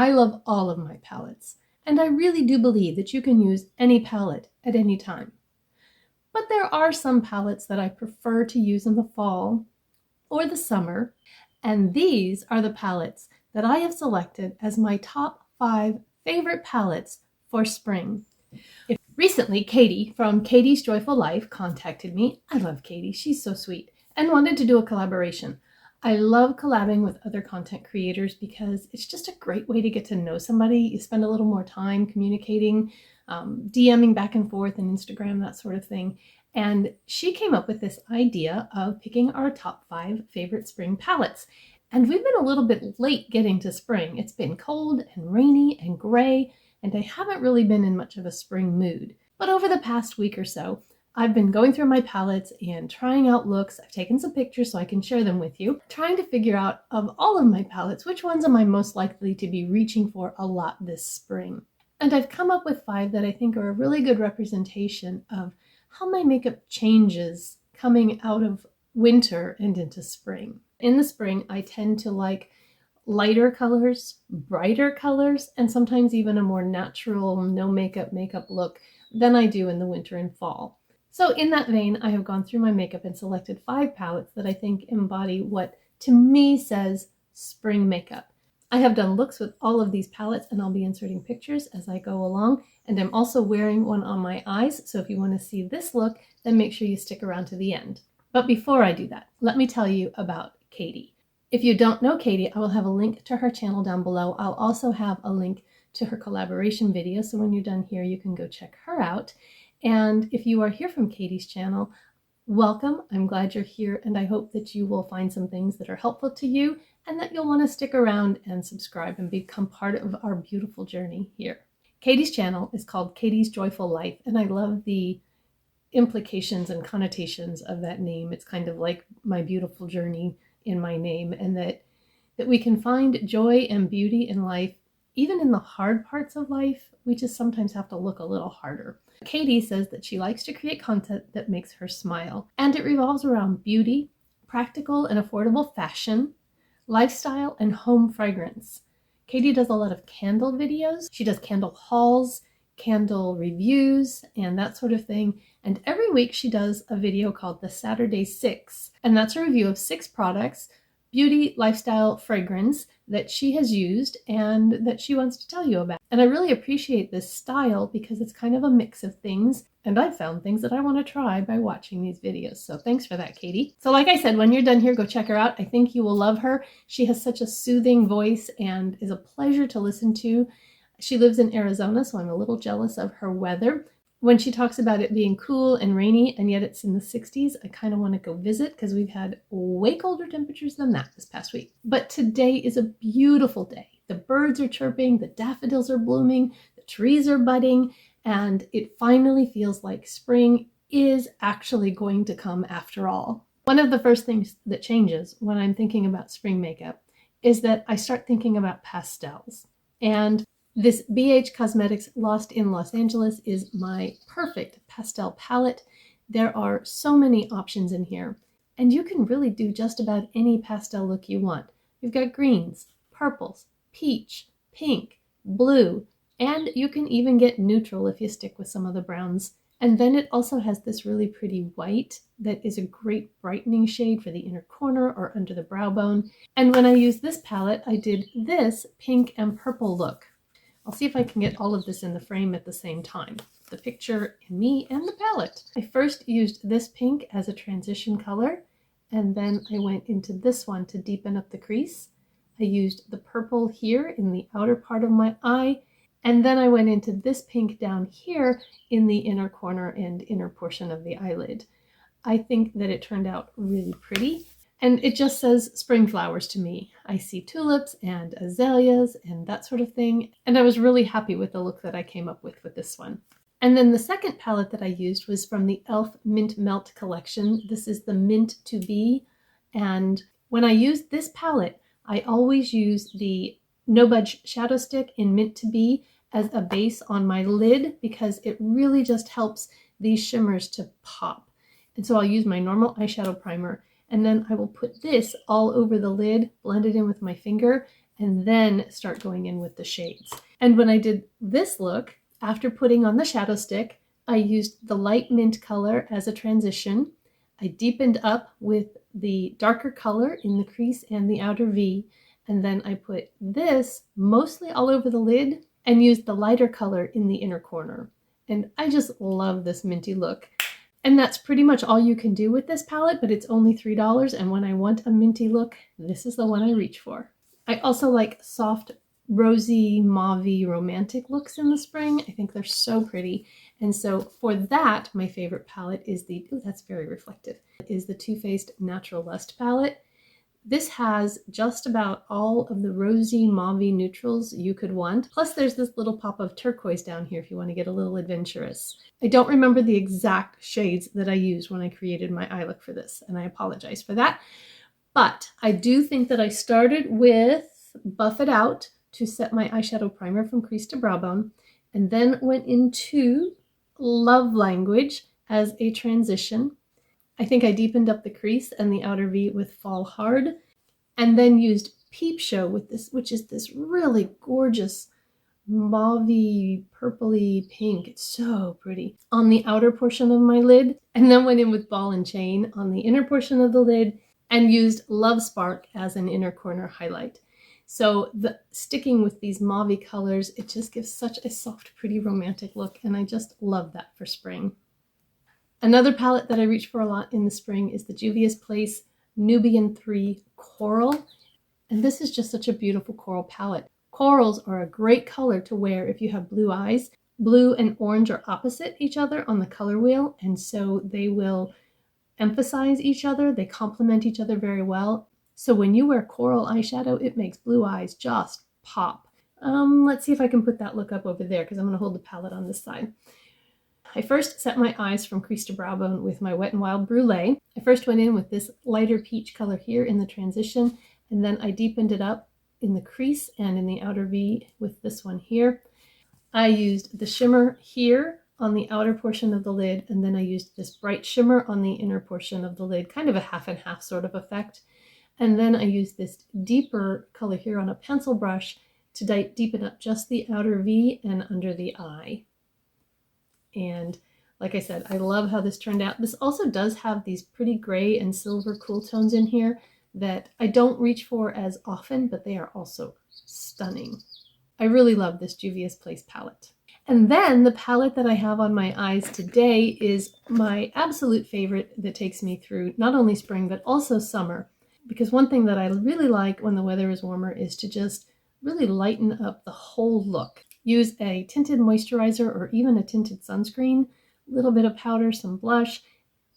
I love all of my palettes, and I really do believe that you can use any palette at any time. But there are some palettes that I prefer to use in the fall or the summer, and these are the palettes that I have selected as my top 5 favorite palettes for spring. Recently, Katie from Katie's Joyful Life contacted me. I love Katie, she's so sweet, and wanted to do a collaboration. I love collabing with other content creators because it's just a great way to get to know somebody. You spend a little more time communicating, DMing back and forth on Instagram, that sort of thing. And she came up with this idea of picking our top 5 favorite spring palettes. And we've been a little bit late getting to spring. It's been cold and rainy and gray, and I haven't really been in much of a spring mood. But over the past week or so, I've been going through my palettes and trying out looks. I've taken some pictures so I can share them with you, trying to figure out of all of my palettes, which ones am I most likely to be reaching for a lot this spring. And I've come up with 5 that I think are a really good representation of how my makeup changes coming out of winter and into spring. In the spring, I tend to like lighter colors, brighter colors, and sometimes even a more natural, no makeup look than I do in the winter and fall. So in that vein, I have gone through my makeup and selected 5 palettes that I think embody what to me says spring makeup. I have done looks with all of these palettes, and I'll be inserting pictures as I go along, and I'm also wearing one on my eyes, so if you want to see this look, then make sure you stick around to the end. But before I do that, let me tell you about Katie. If you don't know Katie, I will have a link to her channel down below. I'll also have a link to her collaboration video, so when you're done here, you can go check her out. And if you are here from Katie's channel, welcome. I'm glad you're here, and I hope that you will find some things that are helpful to you and that you'll want to stick around and subscribe and become part of our beautiful journey here. Katie's channel is called Katie's Joyful Life, and I love the implications and connotations of that name. It's kind of like my beautiful journey in my name, and that we can find joy and beauty in life, even in the hard parts of life. We just sometimes have to look a little harder. Katie says that she likes to create content that makes her smile, and it revolves around beauty, practical and affordable fashion, lifestyle, and home fragrance. Katie does a lot of candle videos. She does candle hauls, candle reviews, and that sort of thing. And every week she does a video called the Saturday 6, and that's a review of 6 products, beauty, lifestyle, fragrance, that she has used and that she wants to tell you about. And I really appreciate this style because it's kind of a mix of things, and I've found things that I want to try by watching these videos. So thanks for that, Katie. So like I said, when you're done here, go check her out. I think you will love her. She has such a soothing voice and is a pleasure to listen to. She lives in Arizona, so I'm a little jealous of her weather. When she talks about it being cool and rainy, and yet it's in the 60s, I kind of want to go visit because we've had way colder temperatures than that this past week. But today is a beautiful day. The birds are chirping, the daffodils are blooming, the trees are budding, and it finally feels like spring is actually going to come after all. One of the first things that changes when I'm thinking about spring makeup is that I start thinking about pastels. And this BH Cosmetics Lost in Los Angeles is my perfect pastel palette. There are so many options in here, and you can really do just about any pastel look you want. You've got greens, purples, peach, pink, blue, and you can even get neutral if you stick with some of the browns. And then it also has this really pretty white that is a great brightening shade for the inner corner or under the brow bone. And when I used this palette, I did this pink and purple look. I'll see if I can get all of this in the frame at the same time. The picture and me and the palette. I first used this pink as a transition color, and then I went into this one to deepen up the crease. I used the purple here in the outer part of my eye, and then I went into this pink down here in the inner corner and inner portion of the eyelid. I think that it turned out really pretty. And it just says spring flowers to me. I see tulips and azaleas and that sort of thing. And I was really happy with the look that I came up with this one. And then the second palette that I used was from the e.l.f. Mint Melt collection. This is the Mint to Be. And when I used this palette, I always use the No Budge Shadow Stick in Mint to Be as a base on my lid because it really just helps these shimmers to pop. And so I'll use my normal eyeshadow primer, and then I will put this all over the lid, blend it in with my finger, and then start going in with the shades. And when I did this look, after putting on the shadow stick, I used the light mint color as a transition. I deepened up with the darker color in the crease and the outer V, and then I put this mostly all over the lid and used the lighter color in the inner corner. And I just love this minty look. And that's pretty much all you can do with this palette, but it's only $3, and when I want a minty look, this is the one I reach for. I also like soft, rosy, mauvey, romantic looks in the spring. I think they're so pretty. And so for that, my favorite palette is the, ooh, that's very reflective, is the Too Faced Natural Lust palette. This has just about all of the rosy, mauvey neutrals you could want. Plus there's this little pop of turquoise down here if you want to get a little adventurous. I don't remember the exact shades that I used when I created my eye look for this, and I apologize for that. But I do think that I started with Buff It Out to set my eyeshadow primer from crease to brow bone, and then went into Love Language as a transition. I think I deepened up the crease and the outer V with Fall Hard, and then used Peep Show with this, which is this really gorgeous mauvey, purpley pink. It's so pretty on the outer portion of my lid, and then went in with Ball and Chain on the inner portion of the lid and used Love Spark as an inner corner highlight. So sticking with these mauvey colors, it just gives such a soft, pretty, romantic look, and I just love that for spring. Another palette that I reach for a lot in the spring is the Juvia's Place Nubian 3 Coral. And this is just such a beautiful coral palette. Corals are a great color to wear if you have blue eyes. Blue and orange are opposite each other on the color wheel, and so they will emphasize each other. They complement each other very well. So when you wear coral eyeshadow, it makes blue eyes just pop. Let's see if I can put that look up over there, because I'm going to hold the palette on this side. I first set my eyes from crease to brow bone with my Wet n Wild Brulee. I first went in with this lighter peach color here in the transition, and then I deepened it up in the crease and in the outer V with this one here. I used the shimmer here on the outer portion of the lid, and then I used this bright shimmer on the inner portion of the lid, kind of a half and half sort of effect. And then I used this deeper color here on a pencil brush to deepen up just the outer V and under the eye. And like I said, I love how this turned out. This also does have these pretty gray and silver cool tones in here that I don't reach for as often, but they are also stunning. I really love this Juvia's Place palette. And then the palette that I have on my eyes today is my absolute favorite that takes me through not only spring, but also summer. Because one thing that I really like when the weather is warmer is to just really lighten up the whole look. Use a tinted moisturizer or even a tinted sunscreen, a little bit of powder, some blush,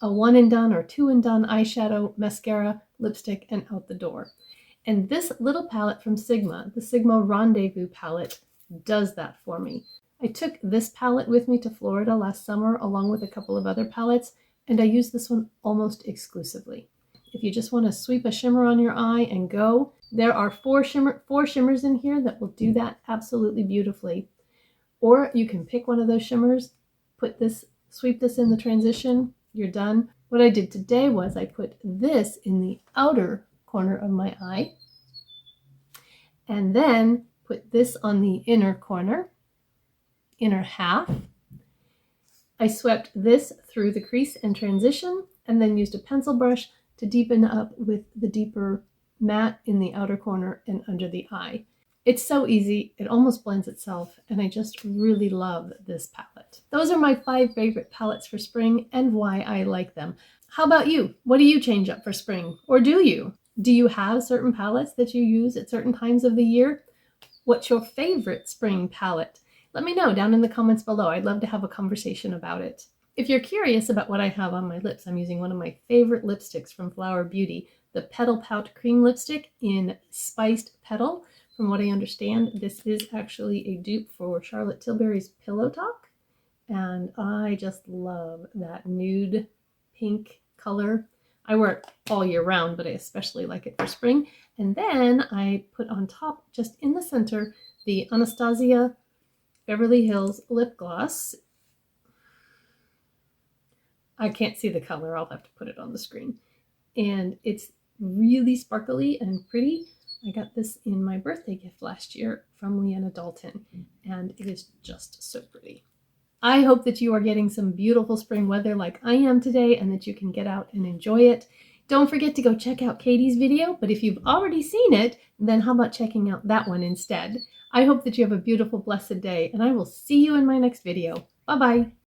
a one and done or two and done eyeshadow, mascara, lipstick, and out the door. And this little palette from Sigma, the Sigma Rendezvous palette, does that for me. I took this palette with me to Florida last summer along with a couple of other palettes, and I use this one almost exclusively. If you just want to sweep a shimmer on your eye and go, there are four shimmers in here that will do that absolutely beautifully. Or you can pick one of those shimmers, sweep this in the transition, you're done. What I did today was I put this in the outer corner of my eye, and then put this on the inner corner, inner half. I swept this through the crease and transition, and then used a pencil brush to deepen up with the deeper matte in the outer corner and under the eye. It's so easy, it almost blends itself, and I just really love this palette. Those are my 5 favorite palettes for spring and why I like them. How about you? What do you change up for spring? Or do you? Do you have certain palettes that you use at certain times of the year? What's your favorite spring palette? Let me know down in the comments below. I'd love to have a conversation about it. If you're curious about what I have on my lips, I'm using one of my favorite lipsticks from Flower Beauty, the Petal Pout Cream Lipstick in Spiced Petal. From what I understand, this is actually a dupe for Charlotte Tilbury's Pillow Talk, and I just love that nude pink color. I wear it all year round, but I especially like it for spring. And then I put on top, just in the center, the Anastasia Beverly Hills Lip Gloss. I can't see the color, I'll have to put it on the screen. And it's really sparkly and pretty I got this in my birthday gift last year from Leanna Dalton, and it is just so pretty. I hope that you are getting some beautiful spring weather like I am today and that you can get out and enjoy it. Don't forget to go check out Katie's video, but if you've already seen it, then how about checking out that one instead? I hope that you have a beautiful, blessed day, and I will see you in my next video. Bye-bye.